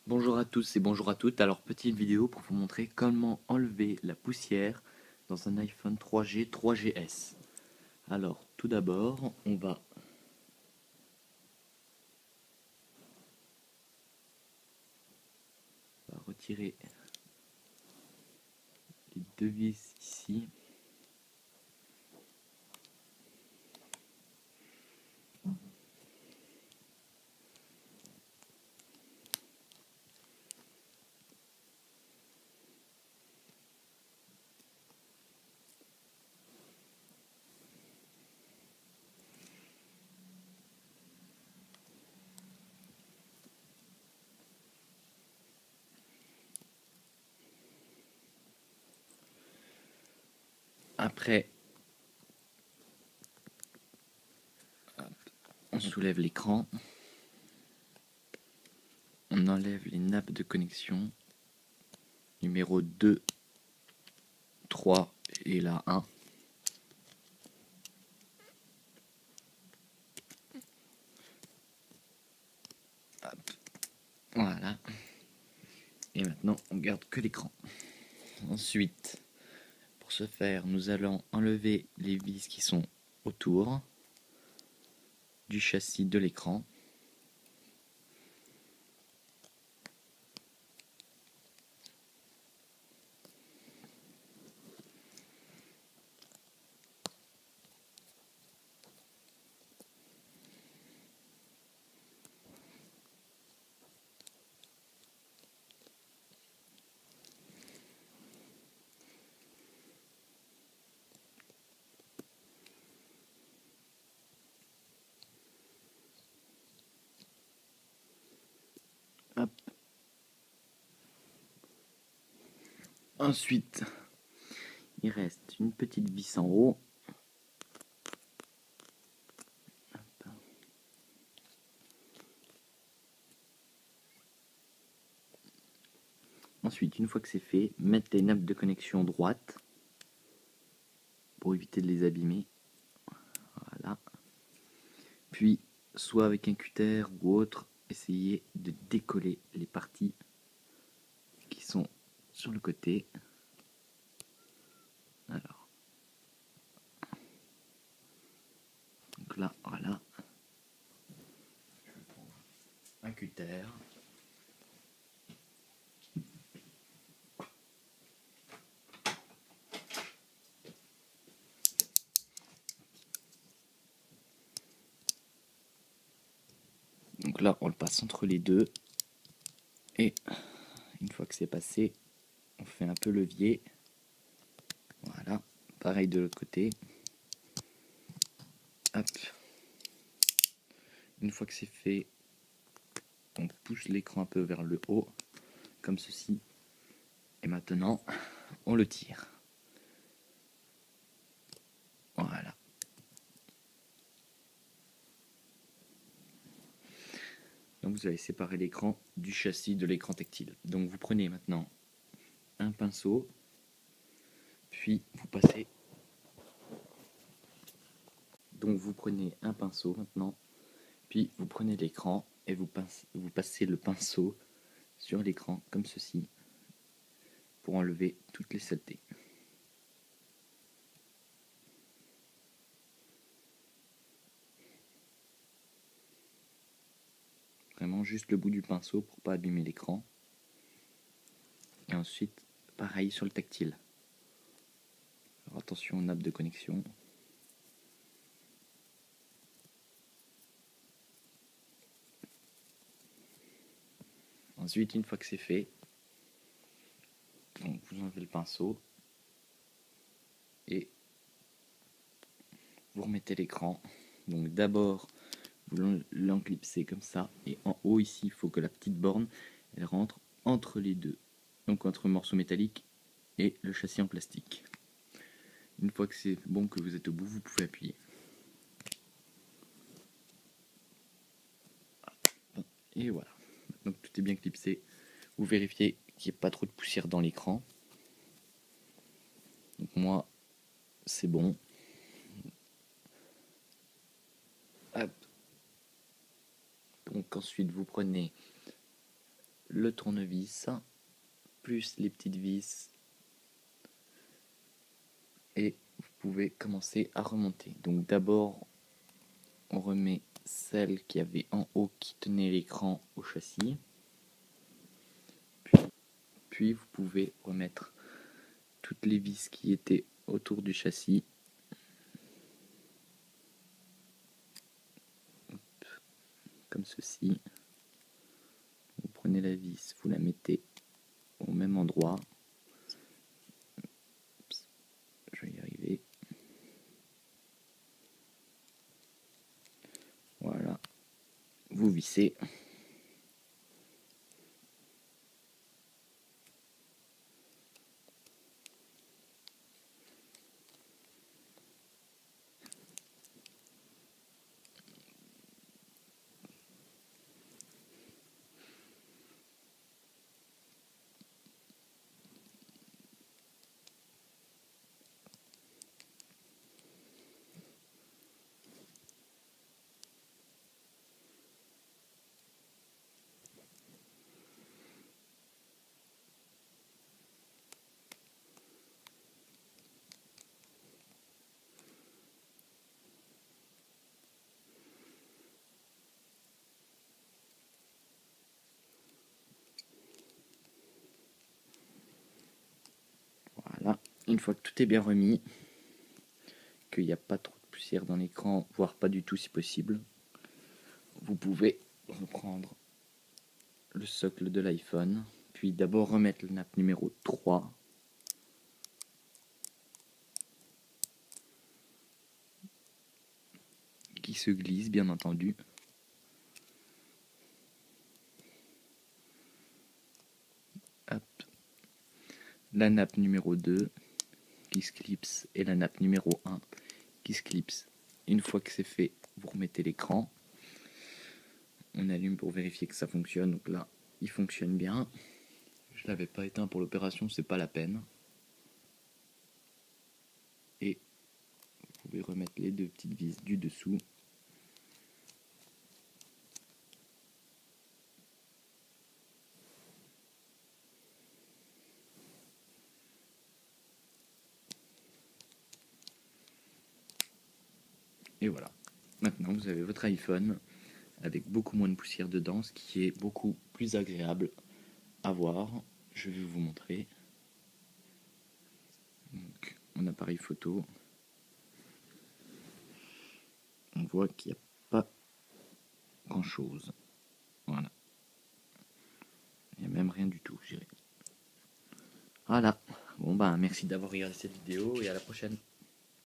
Bonjour à tous et bonjour à toutes. Alors, petite vidéo pour vous montrer comment enlever la poussière dans un iPhone 3G 3GS. Alors, tout d'abord, on va retirer les deux vis ici. Après, on soulève l'écran. On enlève les nappes de connexion numéro 2, 3 et la 1. Hop. Voilà. Et maintenant, on garde que l'écran. Ensuite, pour ce faire, nous allons enlever les vis qui sont autour du châssis de l'écran. Hop. Ensuite, il reste une petite vis en haut. Hop. Ensuite, une fois que c'est fait, mettre les nappes de connexion droites pour éviter de les abîmer. Voilà. Puis, soit avec un cutter ou autre, essayer de décoller les parties qui sont sur le côté. Alors, donc là, voilà. Je prends un cutter. Donc là, on le passe entre les deux. Et une fois que c'est passé, on fait un peu levier. Voilà. Pareil de l'autre côté. Hop. Une fois que c'est fait, on pousse l'écran un peu vers le haut, comme ceci. Et maintenant, on le tire. Voilà. Donc vous allez séparer l'écran du châssis de l'écran tactile. Donc vous prenez maintenant un pinceau, puis vous passez. Donc vous prenez un pinceau maintenant, puis vous prenez l'écran et vous passez le pinceau sur l'écran comme ceci pour enlever toutes les saletés. Vraiment juste le bout du pinceau pour pas abîmer l'écran. Et ensuite, pareil sur le tactile. Alors attention aux nappes de connexion. Ensuite, une fois que c'est fait, donc vous enlevez le pinceau et vous remettez l'écran. Donc d'abord, vous l'enclipsez comme ça, et en haut ici, il faut que la petite borne, elle rentre entre les deux, donc entre le morceau métallique et le châssis en plastique. Une fois que c'est bon, que vous êtes au bout, vous pouvez appuyer. Et voilà, donc tout est bien clipsé. Vous vérifiez qu'il n'y ait pas trop de poussière dans l'écran. Donc moi, c'est bon. Hop. Donc ensuite, vous prenez le tournevis, plus les petites vis, et vous pouvez commencer à remonter. Donc d'abord, on remet celle qui avait en haut qui tenait l'écran au châssis. Puis vous pouvez remettre toutes les vis qui étaient autour du châssis. Comme ceci. Vous prenez la vis, vous la mettez au même endroit. Je vais y arriver. Voilà. Vous vissez. Voilà. Une fois que tout est bien remis, qu'il n'y a pas trop de poussière dans l'écran, voire pas du tout si possible, vous pouvez reprendre le socle de l'iPhone, puis d'abord remettre le nappe numéro 3, qui se glisse bien entendu. Hop. La nappe numéro 2 qui se clipse et la nappe numéro 1 qui se clipse. Une fois que c'est fait, vous remettez l'écran. On allume pour vérifier que ça fonctionne. Donc là, il fonctionne bien. Je l'avais pas éteint pour l'opération, c'est pas la peine. Et vous pouvez remettre les deux petites vis du dessous. Et voilà. Maintenant, vous avez votre iPhone avec beaucoup moins de poussière dedans, ce qui est beaucoup plus agréable à voir. Je vais vous montrer. Donc, mon appareil photo. On voit qu'il n'y a pas grand chose. Voilà. Il n'y a même rien du tout, je dirais. Voilà. Bon, bah, merci d'avoir regardé cette vidéo et à la prochaine.